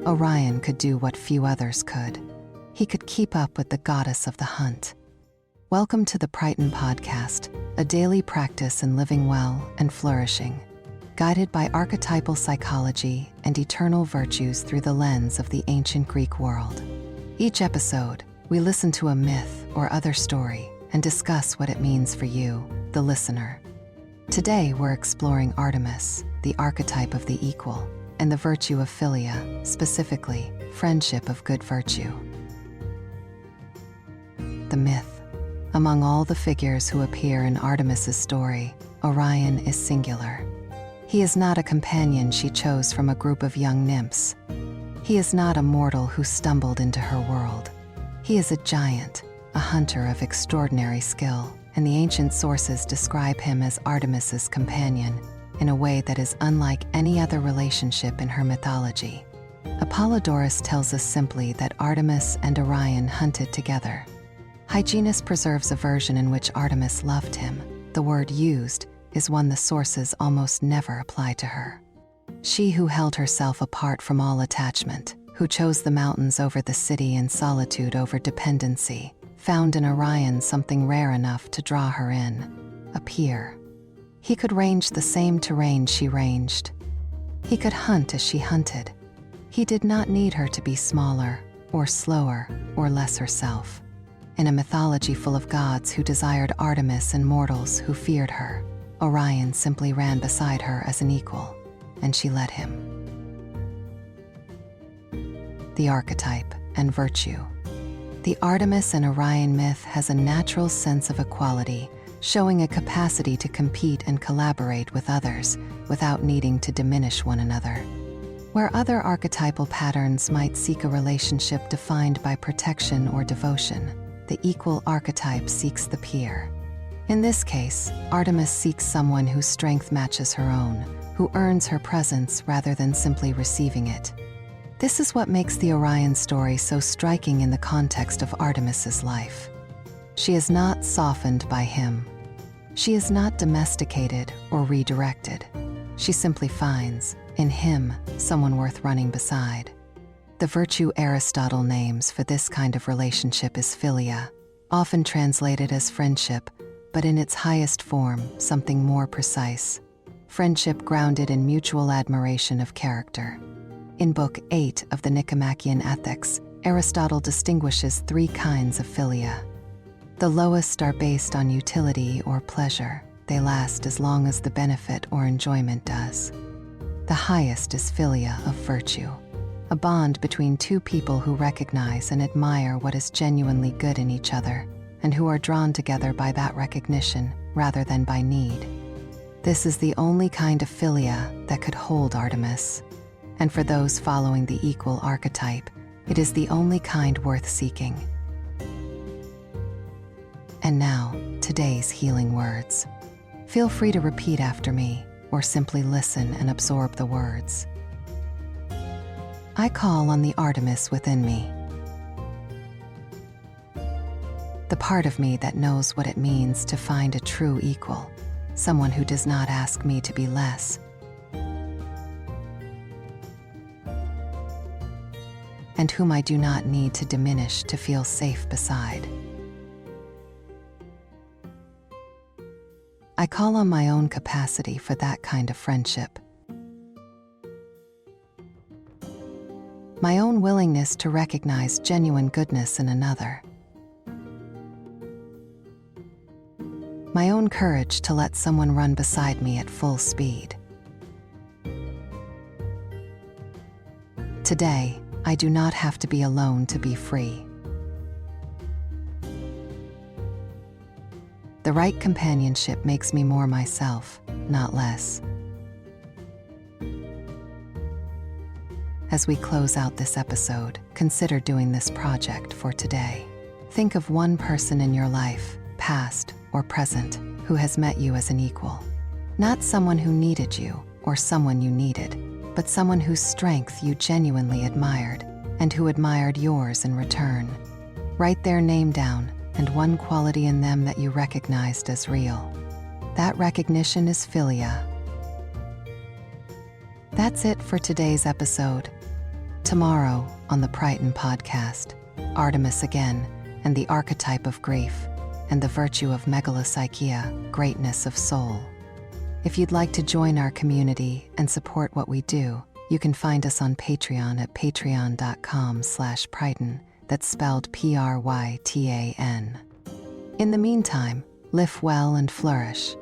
Orion could do what few others could. He could keep up with the goddess of the hunt. Welcome to the Prytan Podcast, a daily practice in living well and flourishing, guided by archetypal psychology and eternal virtues through the lens of the ancient Greek world. Each episode, we listen to a myth or other story and discuss what it means for you, the listener. Today, we're exploring Artemis, the archetype of the equal, and the virtue of Philia, specifically, friendship of good virtue. The myth. Among all the figures who appear in Artemis's story, Orion is singular. He is not a companion she chose from a group of young nymphs. He is not a mortal who stumbled into her world. He is a giant, a hunter of extraordinary skill, and the ancient sources describe him as Artemis's companion in a way that is unlike any other relationship in her mythology. Apollodorus tells us simply that Artemis and Orion hunted together. Hyginus preserves a version in which Artemis loved him. The word used is one the sources almost never apply to her. She who held herself apart from all attachment, who chose the mountains over the city and solitude over dependency, found in Orion something rare enough to draw her in, a peer. He could range the same terrain she ranged. He could hunt as she hunted. He did not need her to be smaller, or slower, or less herself. In a mythology full of gods who desired Artemis and mortals who feared her, Orion simply ran beside her as an equal, and she led him. The archetype and virtue. The Artemis and Orion myth has a natural sense of equality, showing a capacity to compete and collaborate with others without needing to diminish one another. Where other archetypal patterns might seek a relationship defined by protection or devotion, the equal archetype seeks the peer. In this case, Artemis seeks someone whose strength matches her own, who earns her presence rather than simply receiving it. This is what makes the Orion story so striking in the context of Artemis's life. She is not softened by him. She is not domesticated or redirected. She simply finds, in him, someone worth running beside. The virtue Aristotle names for this kind of relationship is Philia, often translated as friendship, but in its highest form, something more precise. Friendship grounded in mutual admiration of character. In Book 8 of the Nicomachean Ethics, Aristotle distinguishes three kinds of philia. The lowest are based on utility or pleasure. They last as long as the benefit or enjoyment does. The highest is philia of virtue, a bond between two people who recognize and admire what is genuinely good in each other, and who are drawn together by that recognition rather than by need. This is the only kind of philia that could hold Artemis. And for those following the equal archetype, it is the only kind worth seeking. And now, today's healing words. Feel free to repeat after me, or simply listen and absorb the words. I call on the Artemis within me. The part of me that knows what it means to find a true equal, someone who does not ask me to be less, and whom I do not need to diminish to feel safe beside. I call on my own capacity for that kind of friendship. My own willingness to recognize genuine goodness in another. My own courage to let someone run beside me at full speed. Today, I do not have to be alone to be free. The right companionship makes me more myself, not less. As we close out this episode, consider doing this project for today. Think of one person in your life, past or present, who has met you as an equal. Not someone who needed you or someone you needed, but someone whose strength you genuinely admired and who admired yours in return. Write their name down and one quality in them that you recognized as real. That recognition is Philia. That's it for today's episode. Tomorrow, on the Prytan Podcast, Artemis again, and the archetype of grief, and the virtue of megalopsychia, greatness of soul. If you'd like to join our community and support what we do, you can find us on Patreon at patreon.com/Prytan, that's spelled Prytan. In the meantime, live well and flourish.